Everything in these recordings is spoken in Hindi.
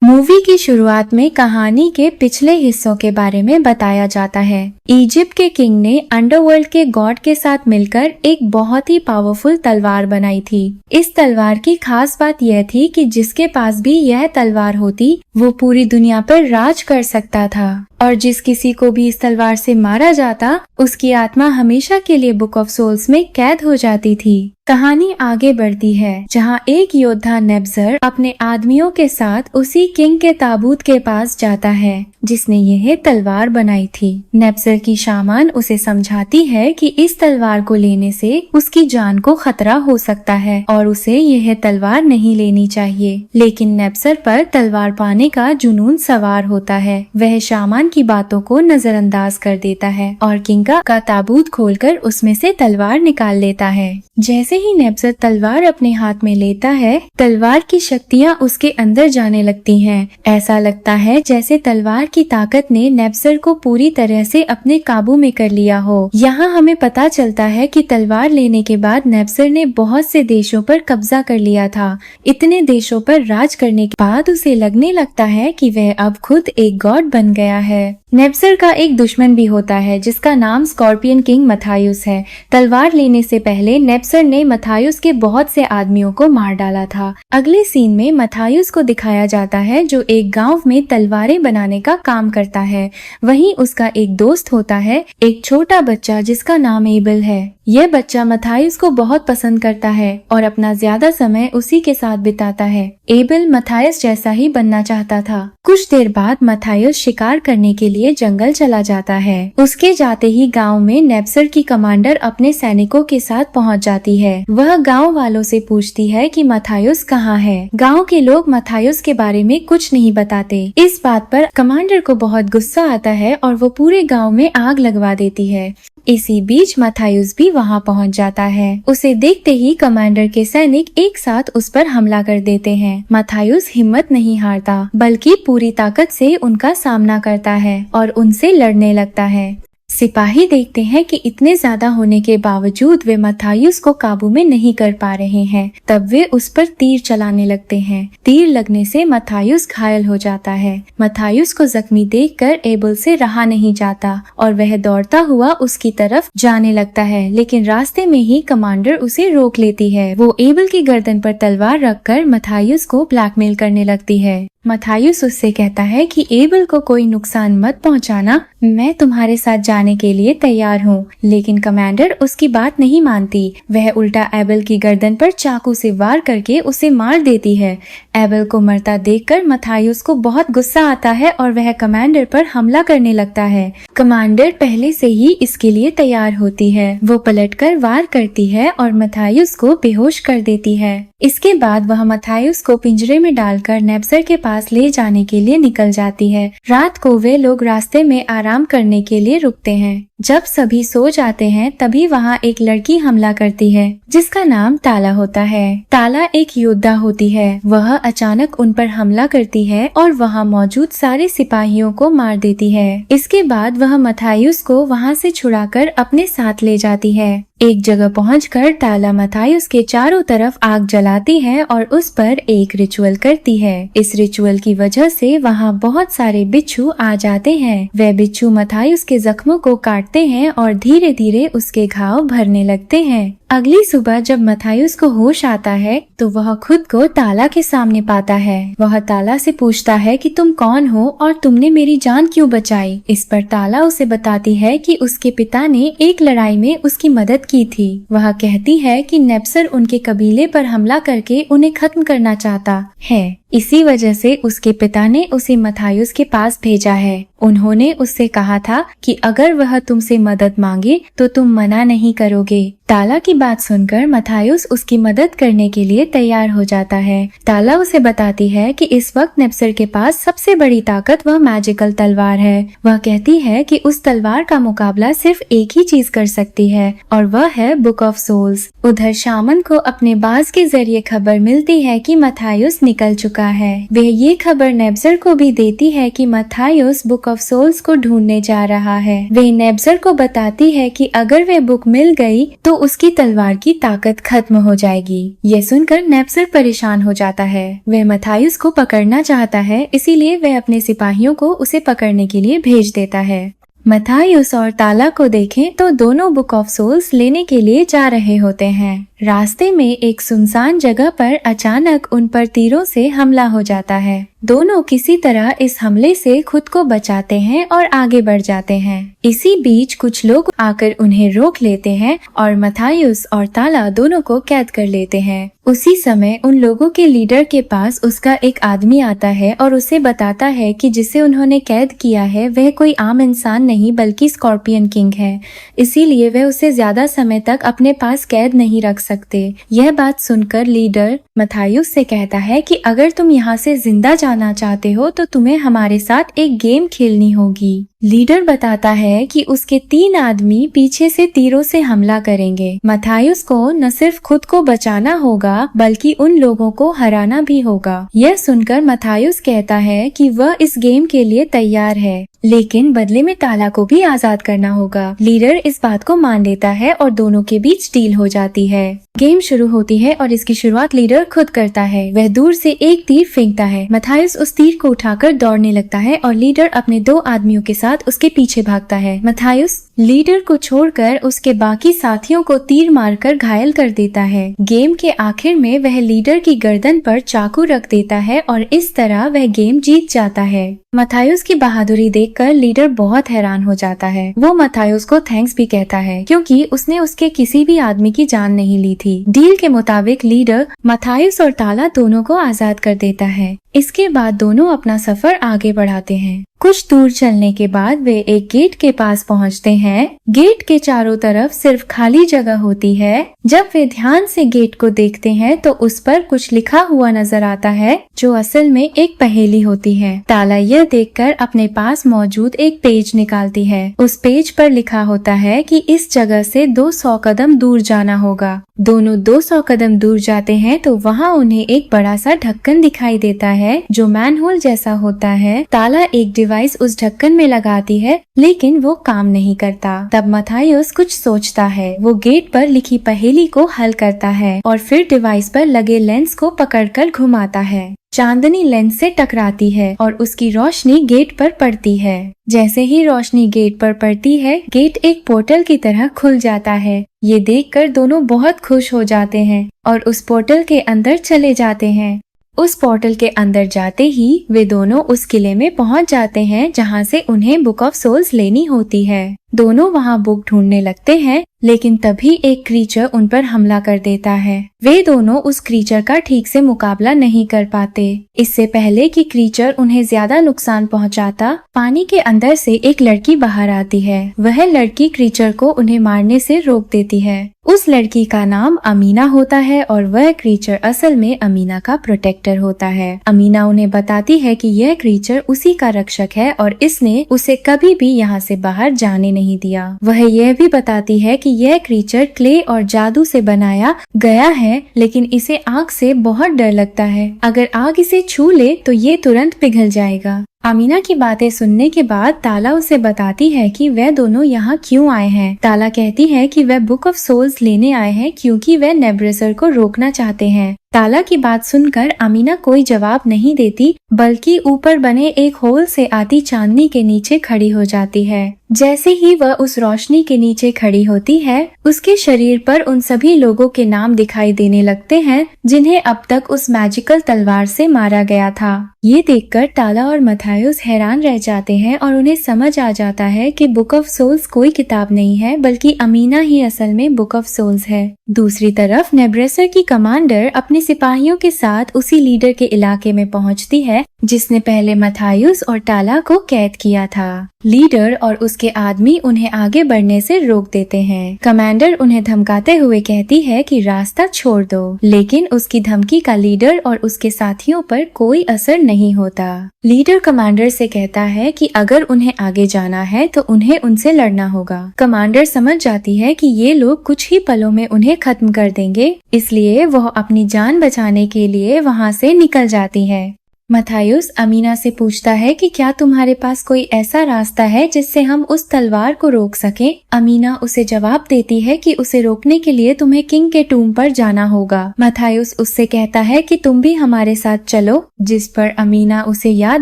मूवी की शुरुआत में कहानी के पिछले हिस्सों के बारे में बताया जाता है। इजिप्ट के किंग ने अंडरवर्ल्ड के गॉड के साथ मिलकर एक बहुत ही पावरफुल तलवार बनाई थी। इस तलवार की खास बात यह थी कि जिसके पास भी यह तलवार होती वो पूरी दुनिया पर राज कर सकता था और जिस किसी को भी इस तलवार से मारा जाता उसकी आत्मा हमेशा के लिए बुक ऑफ सोल्स में कैद हो जाती थी। कहानी आगे बढ़ती है जहां एक योद्धा नेब्जर अपने आदमियों के साथ उसी किंग के ताबूत के पास जाता है जिसने यह तलवार बनाई थी। नेब्जर की शामान उसे समझाती है कि इस तलवार को लेने से उसकी जान को खतरा हो सकता है और उसे यह तलवार नहीं लेनी चाहिए, लेकिन नेब्जर पर तलवार पाने का जुनून सवार होता है। वह शामान की बातों को नजरअंदाज कर देता है और किंग का ताबूत खोलकर उसमें से तलवार निकाल लेता है। जैसे ही नेब्जर तलवार अपने हाथ में लेता है, तलवार की शक्तियाँ उसके अंदर जाने लगती हैं। ऐसा लगता है जैसे तलवार की ताकत ने नेब्जर को पूरी तरह से अपने काबू में कर लिया हो। यहाँ हमें पता चलता है कि तलवार लेने के बाद नेब्जर ने बहुत से देशों पर कब्जा कर लिया था। इतने देशों पर राज करने के बाद उसे लगने लगता है कि वह अब खुद एक गॉड बन गया है। नेब्जर का एक दुश्मन भी होता है जिसका नाम स्कॉर्पियन किंग मथायुस है। तलवार लेने से पहले नेब्जर ने मथायुस के बहुत से आदमियों को मार डाला था। अगले सीन में मथायुस को दिखाया जाता है जो एक गांव में तलवारें बनाने का काम करता है। वहीं उसका एक दोस्त होता है, एक छोटा बच्चा जिसका नाम एबल है। यह बच्चा मथायुस को बहुत पसंद करता है और अपना ज्यादा समय उसी के साथ बिताता है। एबल मथायुस जैसा ही बनना चाहता था। कुछ देर बाद मथायुस शिकार करने के लिए जंगल चला जाता है। उसके जाते ही गांव में नेब्जर की कमांडर अपने सैनिकों के साथ पहुंच जाती है। वह गांव वालों से पूछती है कि मथायुस कहाँ है। गांव के लोग मथायुस के बारे में कुछ नहीं बताते। इस बात पर कमांडर को बहुत गुस्सा आता है और वो पूरे गांव में आग लगवा देती है। इसी बीच मथायुस भी वहां पहुंच जाता है। उसे देखते ही कमांडर के सैनिक एक साथ उस पर हमला कर देते हैं। मथायुस हिम्मत नहीं हारता बल्कि पूरी ताकत से उनका सामना करता है और उनसे लड़ने लगता है। सिपाही देखते हैं कि इतने ज्यादा होने के बावजूद वे मथायुस को काबू में नहीं कर पा रहे हैं। तब वे उस पर तीर चलाने लगते हैं। तीर लगने से मथायुस घायल हो जाता है। मथायुस को जख्मी देखकर एबल से रहा नहीं जाता और वह दौड़ता हुआ उसकी तरफ जाने लगता है, लेकिन रास्ते में ही कमांडर उसे रोक लेती है। वो एबल की गर्दन पर तलवार रखकर मथायुस को ब्लैकमेल करने लगती है। मथायुस उससे कहता है कि एबल को कोई नुकसान मत पहुंचाना, मैं तुम्हारे साथ जाने के लिए तैयार हूँ। लेकिन कमांडर उसकी बात नहीं मानती। वह उल्टा एबल की गर्दन पर चाकू से वार करके उसे मार देती है। एबल को मरता देखकर मथायुस को बहुत गुस्सा आता है और वह कमांडर पर हमला करने लगता है। कमांडर पहले से ही इसके लिए तैयार होती है। वो पलटकर वार करती है और मथायुस को बेहोश कर देती है। इसके बाद वह मथायुस को पिंजरे में डालकर नेब्जर के पास ले जाने के लिए निकल जाती है। रात को वे लोग रास्ते में आराम करने के लिए रुकते हैं। जब सभी सो जाते हैं तभी वहाँ एक लड़की हमला करती है जिसका नाम ताला होता है। ताला एक योद्धा होती है। वह अचानक उन पर हमला करती है और वहाँ मौजूद सारे सिपाहियों को मार देती है। इसके बाद वह मथायुस को वहाँ से छुड़ाकर अपने साथ ले जाती है। एक जगह पहुंचकर ताला मथायुस के चारों तरफ आग जलाती है और उस पर एक रिचुअल करती है। इस रिचुअल की वजह से वहाँ बहुत सारे बिच्छू आ जाते हैं। वह बिच्छू मथायुस के जख्मों को काटते हैं और धीरे धीरे उसके घाव भरने लगते हैं। अगली सुबह जब मथायुस को होश आता है तो वह खुद को ताला के सामने पाता है। वह ताला से पूछता है कि तुम कौन हो और तुमने मेरी जान क्यों बचाई। इस पर ताला उसे बताती है कि उसके पिता ने एक लड़ाई में उसकी मदद की थी। वह कहती है कि नेब्जर उनके कबीले पर हमला करके उन्हें खत्म करना चाहता है। इसी वजह से उसके पिता ने उसे मथायुस के पास भेजा है। उन्होंने उससे कहा था कि अगर वह तुमसे मदद मांगे तो तुम मना नहीं करोगे। ताला की बात सुनकर मथायुस उसकी मदद करने के लिए तैयार हो जाता है। ताला उसे बताती है कि इस वक्त नेब्जर के पास सबसे बड़ी ताकत वह मैजिकल तलवार है। वह कहती है कि उस तलवार का मुकाबला सिर्फ एक ही चीज कर सकती है और वह है बुक ऑफ सोल्स। उधर शामन को अपने बाज के जरिए खबर मिलती है कि मथायुस निकल चुका है। वह ये खबर नेब्जर को भी देती है कि मथायुस बुक ऑफ सोल्स को ढूंढने जा रहा है। वह नेब्जर को बताती है कि अगर वह बुक मिल गई तो तो उसकी तलवार की ताकत खत्म हो जाएगी। यह सुनकर नेप्सर परेशान हो जाता है। वह मथायुस को पकड़ना चाहता है, इसीलिए वह अपने सिपाहियों को उसे पकड़ने के लिए भेज देता है। मथायुस और ताला को देखें तो दोनों बुक ऑफ सोल्स लेने के लिए जा रहे होते हैं। रास्ते में एक सुनसान जगह पर अचानक उन पर तीरों से हमला हो जाता है। दोनों किसी तरह इस हमले से खुद को बचाते हैं और आगे बढ़ जाते हैं। इसी बीच कुछ लोग आकर उन्हें रोक लेते हैं और मथायुस और ताला दोनों को कैद कर लेते हैं। उसी समय उन लोगों के लीडर के पास उसका एक आदमी आता है और उसे बताता है कि जिसे उन्होंने कैद किया है वह कोई आम इंसान नहीं बल्कि स्कॉर्पियन किंग है, इसीलिए वह उसे ज्यादा समय तक अपने पास कैद नहीं रख सकते। यह बात सुनकर लीडर मथायुस से कहता है कि अगर तुम यहाँ से जिंदा जाना चाहते हो तो तुम्हें हमारे साथ एक गेम खेलनी होगी। लीडर बताता है कि उसके 3 आदमी पीछे से तीरों से हमला करेंगे। मथायुस को न सिर्फ खुद को बचाना होगा बल्कि उन लोगों को हराना भी होगा। यह सुनकर मथायुस कहता है कि वह इस गेम के लिए तैयार है, लेकिन बदले में ताला को भी आजाद करना होगा। लीडर इस बात को मान लेता है और दोनों के बीच डील हो जाती है। गेम शुरू होती है और इसकी शुरुआत लीडर खुद करता है। वह दूर से एक तीर फेंकता है। मथायुस उस तीर को उठाकर दौड़ने लगता है और लीडर अपने 2 आदमियों के साथ उसके पीछे भागता है। मथायुस लीडर को छोड़कर उसके बाकी साथियों को तीर मारकर घायल कर देता है। गेम के आखिर में वह लीडर की गर्दन पर चाकू रख देता है और इस तरह वह गेम जीत जाता है। मथायुस की बहादुरी देखकर लीडर बहुत हैरान हो जाता है। वो मथायुस को थैंक्स भी कहता है क्योंकि उसने उसके किसी भी आदमी की जान नहीं ली थी। डील के मुताबिक लीडर मथायुस और ताला दोनों को आजाद कर देता है। इसके बाद दोनों अपना सफर आगे बढ़ाते हैं। कुछ दूर चलने के बाद वे एक गेट के पास पहुंचते हैं। गेट के चारों तरफ सिर्फ खाली जगह होती है। जब वे ध्यान से गेट को देखते हैं तो उस पर कुछ लिखा हुआ नजर आता है जो असल में एक पहेली होती है। ताला यह देखकर अपने पास मौजूद एक पेज निकालती है। उस पेज पर लिखा होता है कि इस जगह से 200 कदम दूर जाना होगा। दोनों 200 कदम दूर जाते हैं तो वहाँ उन्हें एक बड़ा सा ढक्कन दिखाई देता है जो मैनहोल जैसा होता है। ताला एक डिवाइस उस ढक्कन में लगाती है लेकिन वो काम नहीं करता। तब मथायुस कुछ सोचता है। वो गेट पर लिखी पहेली को हल करता है और फिर डिवाइस पर लगे लेंस को पकड़कर घुमाता है। चांदनी लेंस से टकराती है और उसकी रोशनी गेट पर पड़ती है। जैसे ही रोशनी गेट पर पड़ती है, गेट एक पोर्टल की तरह खुल जाता है। ये देखकर दोनों बहुत खुश हो जाते हैं और उस पोर्टल के अंदर चले जाते हैं। उस पोर्टल के अंदर जाते ही वे दोनों उस किले में पहुंच जाते हैं जहां से उन्हें बुक ऑफ सोल्स लेनी होती है। दोनों वहां बुक ढूंढने लगते हैं लेकिन तभी एक क्रीचर उन पर हमला कर देता है। वे दोनों उस क्रीचर का ठीक से मुकाबला नहीं कर पाते। इससे पहले कि क्रीचर उन्हें ज्यादा नुकसान पहुंचाता, पानी के अंदर से एक लड़की बाहर आती है। वह लड़की क्रीचर को उन्हें मारने से रोक देती है। उस लड़की का नाम अमीना होता है और वह क्रीचर असल में अमीना का प्रोटेक्टर होता है। अमीना उन्हें बताती है कि यह क्रीचर उसी का रक्षक है और इसने उसे कभी भी यहाँ से बाहर जाने नहीं दिया। वह यह भी बताती है कि यह क्रीचर क्ले और जादू से बनाया गया है, लेकिन इसे आग से बहुत डर लगता है। अगर आग इसे छू ले तो ये तुरंत पिघल जाएगा। अमीना की बातें सुनने के बाद ताला उसे बताती है कि वह दोनों यहाँ क्यों आए हैं। ताला कहती है कि वह बुक ऑफ सोल्स लेने आए हैं क्योंकि वह नेब्रेसर को रोकना चाहते हैं। ताला की बात सुनकर अमीना कोई जवाब नहीं देती बल्कि ऊपर बने एक होल से आती चांदनी के नीचे खड़ी हो जाती है। जैसे ही वह उस रोशनी के नीचे खड़ी होती है, उसके शरीर पर उन सभी लोगों के नाम दिखाई देने लगते हैं जिन्हें अब तक उस मैजिकल तलवार से मारा गया था। ये देखकर ताला और मथायुस हैरान रह जाते हैं और उन्हें समझ आ जाता है कि बुक ऑफ सोल्स कोई किताब नहीं है बल्कि अमीना ही असल में बुक ऑफ सोल्स है। दूसरी तरफ नेब्रेसर की कमांडर अपने सिपाहियों के साथ उसी लीडर के इलाके में पहुंचती है जिसने पहले मथायुस और ताला को कैद किया था। लीडर और उसके आदमी उन्हें आगे बढ़ने से रोक देते हैं। कमांडर उन्हें धमकाते हुए कहती है कि रास्ता छोड़ दो, लेकिन उसकी धमकी का लीडर और उसके साथियों पर कोई असर नहीं होता। लीडर कमांडर से कहता है कि अगर उन्हें आगे जाना है तो उन्हें उनसे लड़ना होगा। कमांडर समझ जाती है कि ये लोग कुछ ही पलों में उन्हें खत्म कर देंगे, इसलिए वह अपनी जान बचाने के लिए वहां से निकल जाती है। मथायुस अमीना से पूछता है कि क्या तुम्हारे पास कोई ऐसा रास्ता है जिससे हम उस तलवार को रोक सके। अमीना उसे जवाब देती है कि उसे रोकने के लिए तुम्हें किंग के टूम पर जाना होगा। मथायुस उससे कहता है कि तुम भी हमारे साथ चलो, जिस पर अमीना उसे याद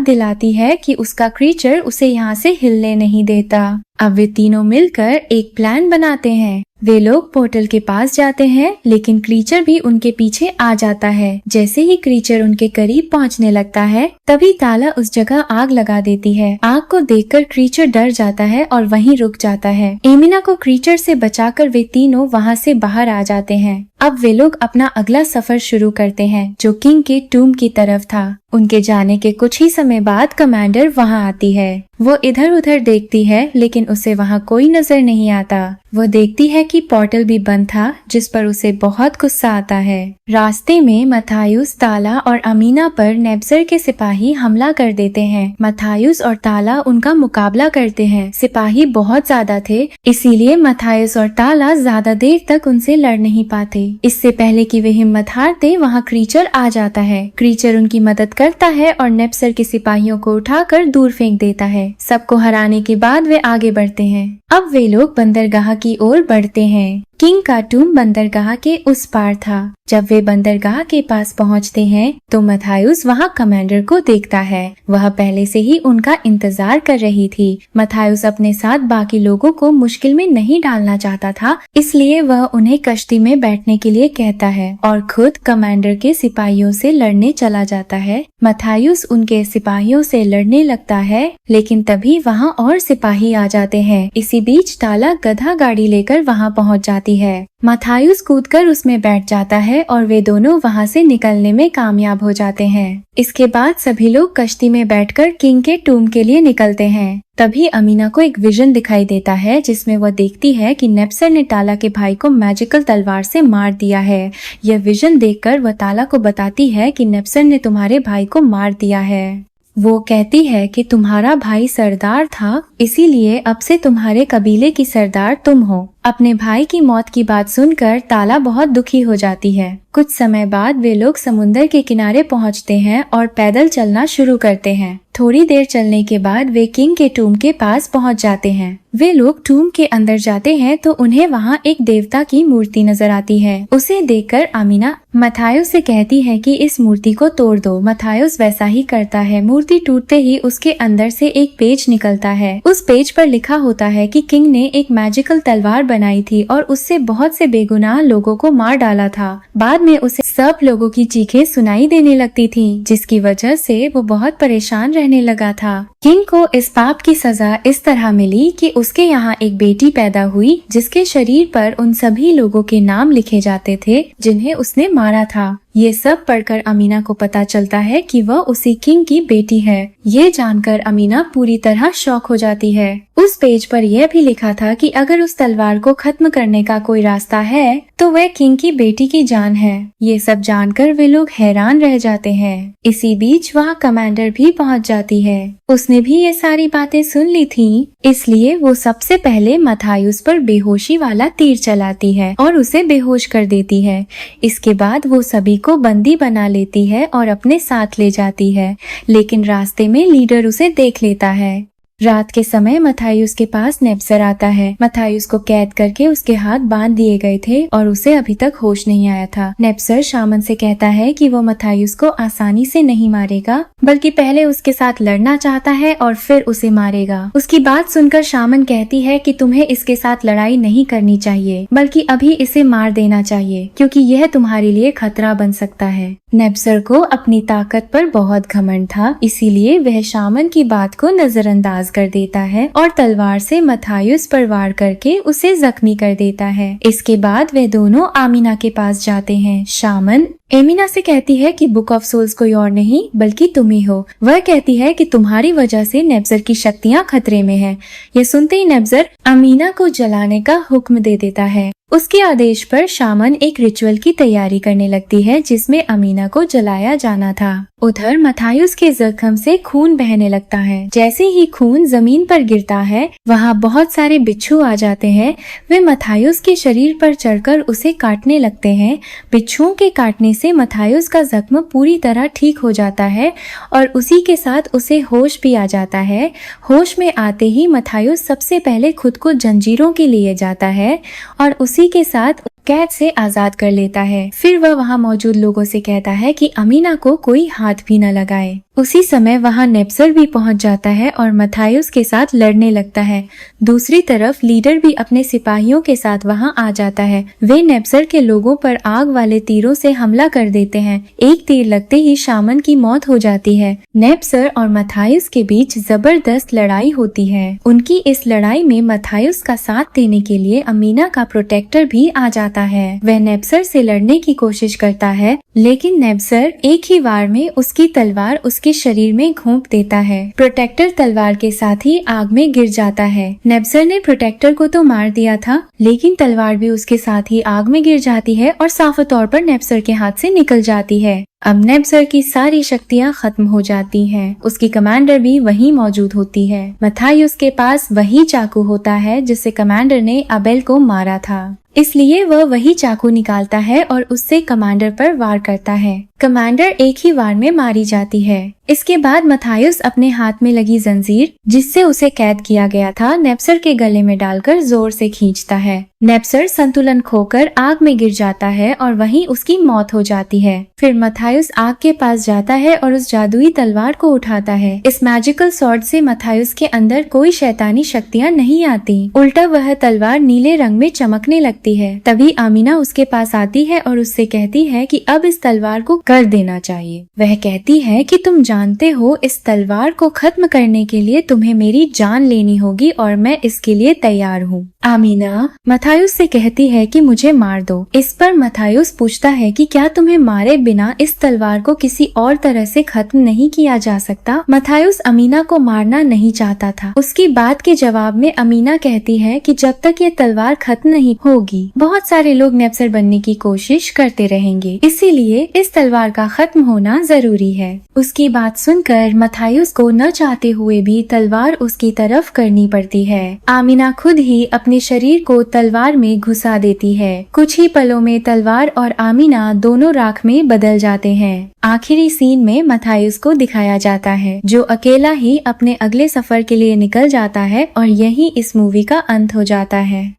दिलाती है कि उसका क्रीचर उसे यहाँ से हिलने नहीं देता। अब वे तीनों मिलकर एक प्लान बनाते हैं। वे लोग पोर्टल के पास जाते हैं, लेकिन क्रीचर भी उनके पीछे आ जाता है। जैसे ही क्रीचर उनके करीब पहुंचने लगता है, तभी ताला उस जगह आग लगा देती है। आग को देखकर क्रीचर डर जाता है और वहीं रुक जाता है। एमिना को क्रीचर से बचाकर वे तीनों वहां से बाहर आ जाते हैं। अब वे लोग अपना अगला सफर शुरू करते हैं, जो किंग के टूम की तरफ था। उनके जाने के कुछ ही समय बाद कमांडर वहां आती है। वो इधर उधर देखती है, लेकिन उसे वहां कोई नजर नहीं आता। वो देखती है कि पोर्टल भी बंद था, जिस पर उसे बहुत गुस्सा आता है। रास्ते में मथायुस, ताला और अमीना पर नेब्जर के सिपाही हमला कर देते हैं। मथायुस और ताला उनका मुकाबला करते हैं। सिपाही बहुत ज्यादा थे, इसीलिए मथायुस और ताला ज्यादा देर तक उनसे लड़ नहीं पाते। इससे पहले कि वे हिम्मत हारते, वहाँ क्रीचर आ जाता है। क्रीचर उनकी मदद करता है और नेब्जर के सिपाहियों को उठाकर दूर फेंक देता है। सबको हराने के बाद वे आगे बढ़ते हैं। अब वे लोग बंदरगाह की ओर बढ़ते हैं। किंग का टूम बंदरगाह के उस पार था। जब वे बंदरगाह के पास पहुंचते हैं, तो मथायुस वहां कमांडर को देखता है। वह पहले से ही उनका इंतजार कर रही थी। मथायुस अपने साथ बाकी लोगों को मुश्किल में नहीं डालना चाहता था, इसलिए वह उन्हें कश्ती में बैठने के लिए कहता है और खुद कमांडर के सिपाहियों से लड़ने चला जाता है। मथायुस उनके सिपाहियों से लड़ने लगता है, लेकिन तभी वहां और सिपाही आ जाते हैं। इसी बीच ताला गधा गाड़ी लेकर वहां पहुंच जाती है। मथायुस कूदकर उसमें बैठ जाता है और वे दोनों वहां से निकलने में कामयाब हो जाते हैं। इसके बाद सभी लोग कश्ती में बैठकर किंग के टूम के लिए निकलते हैं। तभी अमीना को एक विजन दिखाई देता है, जिसमें वह देखती है कि नेब्जर ने ताला के भाई को मैजिकल तलवार से मार दिया है। यह विजन देखकर वह ताला को बताती है कि नेब्जर ने तुम्हारे भाई को मार दिया है। वो कहती है कि तुम्हारा भाई सरदार था, इसीलिए अब से तुम्हारे कबीले की सरदार तुम हो। अपने भाई की मौत की बात सुनकर ताला बहुत दुखी हो जाती है। कुछ समय बाद वे लोग समुंदर के किनारे पहुंचते हैं और पैदल चलना शुरू करते हैं। थोड़ी देर चलने के बाद वे किंग के टूम के पास पहुंच जाते हैं। वे लोग टूम के अंदर जाते हैं तो उन्हें वहां एक देवता की मूर्ति नजर आती है। उसे देखकर अमीना मथायुस से कहती है कि इस मूर्ति को तोड़ दो। मथायुस वैसा ही करता है। मूर्ति टूटते ही उसके अंदर से एक पेज निकलता है। उस पेज पर लिखा होता है कि किंग ने एक मैजिकल तलवार बनाई थी और उससे बहुत से बेगुनाह लोगों को मार डाला था। बाद में उसे सब लोगों की चीखें सुनाई देने लगती थी, जिसकी वजह से वो बहुत परेशान रहने लगा था। किंग को इस पाप की सजा इस तरह मिली कि उसके यहाँ एक बेटी पैदा हुई, जिसके शरीर पर उन सभी लोगों के नाम लिखे जाते थे जिन्हें उसने मारा था। ये सब पढ़कर अमीना को पता चलता है कि वह उसी किंग की बेटी है। ये जानकर अमीना पूरी तरह शॉक हो जाती है। उस पेज पर यह भी लिखा था कि अगर उस तलवार को खत्म करने का कोई रास्ता है तो वह किंग की बेटी की जान है। ये सब जानकर वे लोग हैरान रह जाते हैं। इसी बीच वहाँ कमांडर भी पहुँच जाती है। उसने भी ये सारी बातें सुन ली थी, इसलिए वो सबसे पहले मथायुस पर बेहोशी वाला तीर चलाती है और उसे बेहोश कर देती है। इसके बाद वो सभी को बंदी बना लेती है और अपने साथ ले जाती है, लेकिन रास्ते में लीडर उसे देख लेता है। रात के समय मथायुस के पास नेब्जर आता है। मथायुस को कैद करके उसके हाथ बांध दिए गए थे और उसे अभी तक होश नहीं आया था। नेब्जर शामन से कहता है कि वो मथायुस को आसानी से नहीं मारेगा, बल्कि पहले उसके साथ लड़ना चाहता है और फिर उसे मारेगा। उसकी बात सुनकर शामन कहती है कि तुम्हें इसके साथ लड़ाई नहीं करनी चाहिए, बल्कि अभी इसे मार देना चाहिए, क्योंकि यह तुम्हारे लिए खतरा बन सकता है। नेब्जर को अपनी ताकत पर बहुत घमंड था, इसीलिए वह शामन की बात को नजरअंदाज कर देता है और तलवार से मथायुस पर वार करके उसे जख्मी कर देता है। इसके बाद वे दोनों आमीना के पास जाते हैं। शामन एमिना से कहती है कि बुक ऑफ सोल्स कोई और नहीं बल्कि तुम ही हो। वह कहती है कि तुम्हारी वजह से नेब्जर की शक्तियाँ खतरे में हैं। यह सुनते ही नेब्जर अमीना को जलाने का हुक्म दे देता है। उसके आदेश पर शामन एक रिचुअल की तैयारी करने लगती है, जिसमें अमीना को जलाया जाना था। उधर मथायुस के जख्म से खून बहने लगता है। जैसे ही खून जमीन पर गिरता है, वहाँ बहुत सारे बिच्छू आ जाते हैं। वे मथायुस के शरीर पर चढ़कर उसे काटने लगते हैं। बिच्छुओं के काटने से मथायुस का जख्म पूरी तरह ठीक हो जाता है और उसी के साथ उसे होश भी आ जाता है। होश में आते ही मथायुस सबसे पहले खुद को जंजीरों के लिए जाता है और उसी के साथ कैद से आजाद कर लेता है। फिर वह वहां मौजूद लोगों से कहता है कि अमीना को कोई हाथ भी न लगाए। उसी समय वहां नेप्सर भी पहुंच जाता है और मथायुस के साथ लड़ने लगता है। दूसरी तरफ लीडर भी अपने सिपाहियों के साथ वहां आ जाता है। वे नेप्सर के लोगों पर आग वाले तीरों से हमला कर देते हैं। एक तीर लगते ही शामन की मौत हो जाती है। नेप्सर और मथायुस के बीच जबरदस्त लड़ाई होती है। उनकी इस लड़ाई में मथायुस का साथ देने के लिए अमीना का प्रोटेक्टर भी आ जाता है। वह नेप्सर से लड़ने की कोशिश करता है, लेकिन नेप्सर एक ही वार में उसकी तलवार उसके शरीर में घोंप देता है। प्रोटेक्टर तलवार के साथ ही आग में गिर जाता है। नेप्सर ने प्रोटेक्टर को तो मार दिया था, लेकिन तलवार भी उसके साथ ही आग में गिर जाती है और साफ तौर पर नेप्सर के हाथ से निकल जाती है। अब नेप्सर की सारी शक्तियां खत्म हो जाती हैं। उसकी कमांडर भी वहीं मौजूद होती है। मथायुस के पास वही चाकू होता है जिससे कमांडर ने अबेल को मारा था, इसलिए वह वही चाकू निकालता है और उससे कमांडर पर वार करता है। कमांडर एक ही वार में मारी जाती है। इसके बाद मथायुस अपने हाथ में लगी जंजीर, जिससे उसे कैद किया गया था, नेप्सर के गले में डालकर जोर से खींचता है। नेप्सर संतुलन खोकर आग में गिर जाता है और वहीं उसकी मौत हो जाती है। फिर मथायुस आग के पास जाता है और उस जादुई तलवार को उठाता है। इस मैजिकल स्वॉर्ड से मथायुस के अंदर कोई शैतानी शक्तियां नहीं आती, उल्टा वह तलवार नीले रंग में चमकने लगती है। तभी आमीना उसके पास आती है और उससे कहती है कि अब इस तलवार को कर देना चाहिए। वह कहती है कि तुम जानते हो, इस तलवार को खत्म करने के लिए तुम्हें मेरी जान लेनी होगी और मैं इसके लिए तैयार हूँ। आमीना मथायुस से कहती है कि मुझे मार दो। इस पर मथायुस पूछता है कि क्या तुम्हें मारे बिना इस तलवार को किसी और तरह से खत्म नहीं किया जा सकता? मथायुस अमीना को मारना नहीं चाहता था। उसकी बात के जवाब में अमीना कहती है कि जब तक ये तलवार खत्म नहीं होगी, बहुत सारे लोग नेप्सर बनने की कोशिश करते रहेंगे, इसीलिए इस तलवार का खत्म होना जरूरी है। उसकी बात सुनकर मथायुस को न चाहते हुए भी तलवार उसकी तरफ करनी पड़ती है। आमीना खुद ही अपने शरीर को तलवार में घुसा देती है। कुछ ही पलों में तलवार और आमीना दोनों राख में बदल जाते हैं। आखिरी सीन में मथायुस को दिखाया जाता है, जो अकेला ही अपने अगले सफर के लिए निकल जाता है और यही इस मूवी का अंत हो जाता है।